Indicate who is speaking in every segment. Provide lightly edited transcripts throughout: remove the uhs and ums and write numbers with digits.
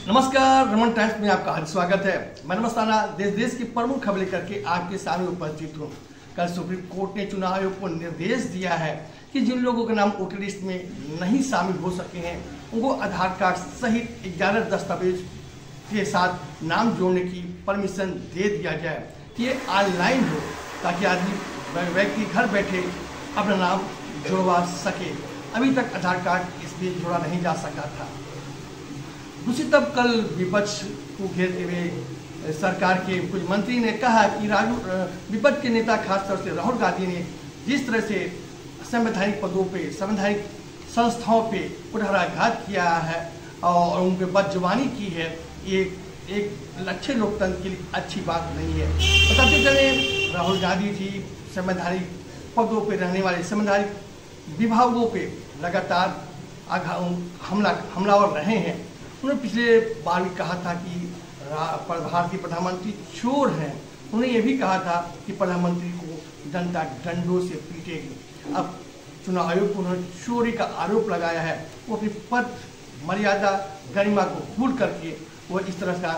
Speaker 1: नमस्कार, रमन टाइम्स में आपका हार्दिक स्वागत है। मैं मस्ताना देश की प्रमुख खबर लेकर के आपके सामने उपस्थित हूँ। कल सुप्रीम कोर्ट ने चुनाव आयोग को निर्देश दिया है कि जिन लोगों के नाम वोटर लिस्ट में नहीं शामिल हो सके हैं उनको आधार कार्ड सहित 11 दस्तावेज के साथ नाम जोड़ने की परमिशन दे दिया जाए। ये ऑनलाइन हो ताकि आदमी व्यक्ति घर बैठे अपना नाम जुड़वा सके। अभी तक आधार कार्ड इसलिए जोड़ा नहीं जा सका था। दूसरी तरफ कल विपक्ष को घेरते हुए सरकार के कुछ मंत्री ने कहा कि विपक्ष के नेता खासतौर से राहुल गांधी ने जिस तरह से संवैधानिक पदों पे, संवैधानिक संस्थाओं पे कुठाराघात किया है और उन पर बदजुबानी की है, ये एक अच्छे लोकतंत्र के लिए अच्छी बात नहीं है। बताते चले, राहुल गांधी जी संवैधानिक पदों पे रहने वाले संवैधानिक विभागों पे लगातार हमलावर रहे हैं। उन्होंने पिछले बार भी कहा था कि भारतीय प्रधानमंत्री चोर हैं। उन्होंने ये भी कहा था कि प्रधानमंत्री को जनता डंडों से पीटेगी। अब चुनाव आयोग को उन्होंने चोरी का आरोप लगाया है। वो अपनी पद मर्यादा गरिमा को भूल करके वो इस तरह का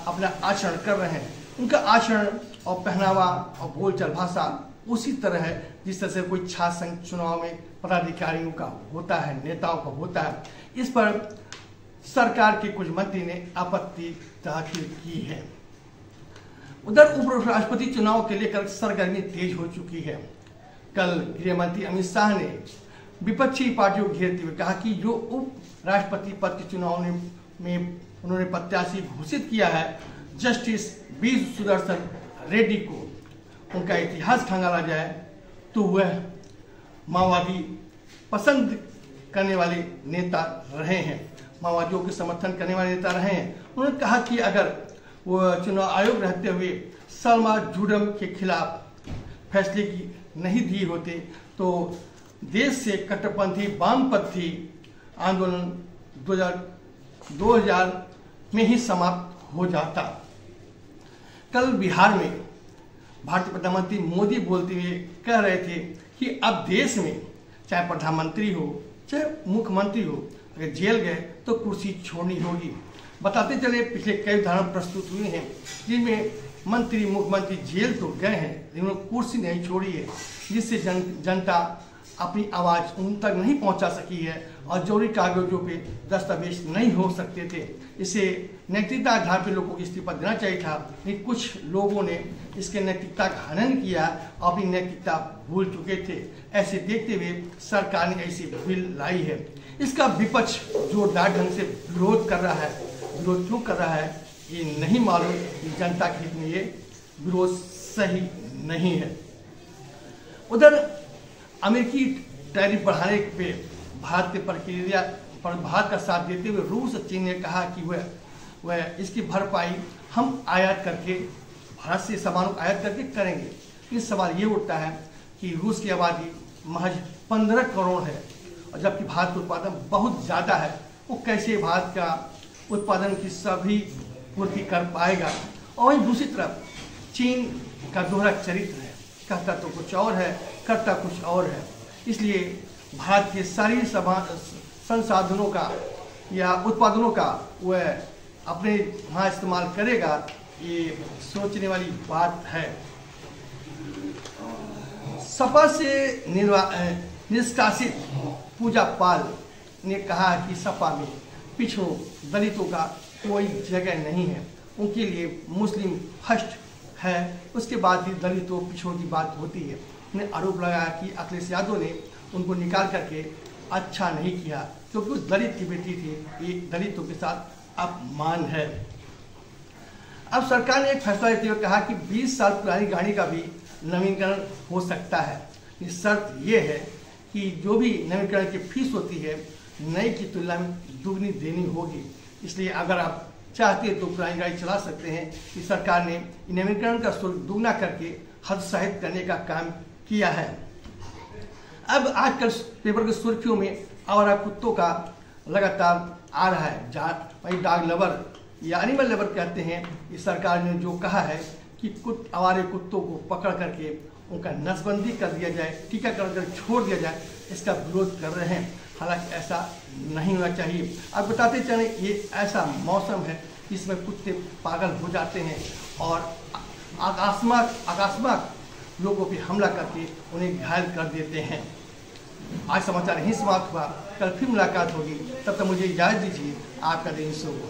Speaker 1: अपना आचरण कर रहे हैं। उनका आचरण और पहनावा और बोलचाल भाषा उसी तरह है जिस तरह से कोई छात्र संघ चुनाव में पदाधिकारियों का होता है, नेताओं का होता है। इस पर सरकार के कुछ मंत्री ने आपत्ति दाखिल की है। उधर उपराष्ट्रपति चुनाव के लेकर सरगर्मी तेज हो चुकी है। कल गृह मंत्री अमित शाह ने विपक्षी पार्टियों को घेरते हुए कहा कि जो उपराष्ट्रपति पद के चुनाव में उन्होंने प्रत्याशी घोषित किया है जस्टिस बी सुदर्शन रेड्डी को, उनका इतिहास खंगाला जाए तो वह माओवादी पसंद करने वाले नेता रहे हैं, माओवादियों के समर्थन करने वाले नेता रहे हैं। उन्होंने कहा कि अगर वो चुनाव आयोग रहते हुए सलमा जुडम के खिलाफ फैसले की नहीं दिए होते तो देश से कट्टरपंथी वामपंथी आंदोलन 2000 में ही समाप्त हो जाता। कल बिहार में भारतीय प्रधानमंत्री मोदी बोलते हुए कह रहे थे कि अब देश में चाहे प्रधानमंत्री हो चाहे मुख्यमंत्री हो, अगर जेल गए तो कुर्सी छोड़नी होगी। बताते चले, पिछले कई उदाहरण प्रस्तुत हुए हैं जिनमें मंत्री मुख्यमंत्री जेल तो गए हैं लेकिन कुर्सी नहीं छोड़ी है, जिससे जनता अपनी आवाज़ उन तक नहीं पहुंचा सकी है और जरूरी कागजों पे दस्तावेज नहीं हो सकते थे। इसे नैतिकता आधार पर लोगों को इस्तीफा देना चाहिए था, लेकिन कुछ लोगों ने इसके नैतिकता का हनन किया और अपनी नैतिकता भूल चुके थे। ऐसे देखते हुए सरकार ने ऐसी बिल लाई है। इसका विपक्ष जोरदार ढंग से विरोध कर रहा है। विरोध क्यों कर रहा है ये नहीं मालूम, जनता के हित में ये विरोध सही नहीं है। उधर अमेरिकी टैरिफ बढ़ाने पे भारत के प्रक्रिया पर भारत का साथ देते हुए रूस और चीन ने कहा कि वह इसकी भरपाई हम आयात करके, भारत से सामानों को आयात करके करेंगे। इस सवाल ये उठता है कि रूस की आबादी महज 15 करोड़ है और जबकि भारत का उत्पादन बहुत ज़्यादा है, वो कैसे भारत का उत्पादन की सभी पूर्ति कर पाएगा। और वहीं दूसरी तरफ चीन का दोहरा चरित्र है, कहता तो कुछ और है, करता कुछ और है। इसलिए भारत के सारी संसाधनों का या उत्पादनों का वह अपने वहाँ इस्तेमाल करेगा, ये सोचने वाली बात है। सपा से निष्कासित पूजा पाल ने कहा कि सपा में पिछड़ों दलितों का कोई जगह नहीं है, उनके लिए मुस्लिम फर्स्ट है, उसके बाद ही दलितों पिछड़ों की बात होती है। उन्हें आरोप लगाया कि अखिलेश यादव ने उनको निकाल करके अच्छा नहीं किया क्योंकि उस दलित की बेटी थी, ये दलितों के साथ अपमान है। अब सरकार ने एक फैसला लेते हुए कहा कि 20 साल पुरानी गाड़ी का भी नवीनीकरण हो सकता है। इस शर्त ये है कि जो भी नवीनीकरण की फीस होती है नई की तुलना में दुगनी देनी होगी। इसलिए अगर आप चाहते हैं तो पुरानी गाड़ी चला सकते हैं। कि सरकार ने नवीनीकरण का शुल्क दुगना करके हतोत्साहित करने का काम किया है। अब आजकल पेपर की सुर्खियों में आवारा कुत्तों का लगातार आ रहा है। वही डॉग लवर या एनिमल लवर कहते हैं, इस सरकार ने जो कहा है कि आवारे कुत्तों को पकड़ करके उनका नसबंदी कर दिया जाए, टीकाकरण कर छोड़ दिया जाए, इसका विरोध कर रहे हैं। हालांकि ऐसा नहीं होना चाहिए। अब बताते चलें, ये ऐसा मौसम है जिसमें कुत्ते पागल हो जाते हैं और अकस्मात लोगों पे हमला करके उन्हें घायल कर देते हैं। आज समाचार यहीं समाप्त हुआ, कल फिर मुलाकात होगी, तब तक मुझे इजाज़त दीजिए। आपका दिन शुभ हो।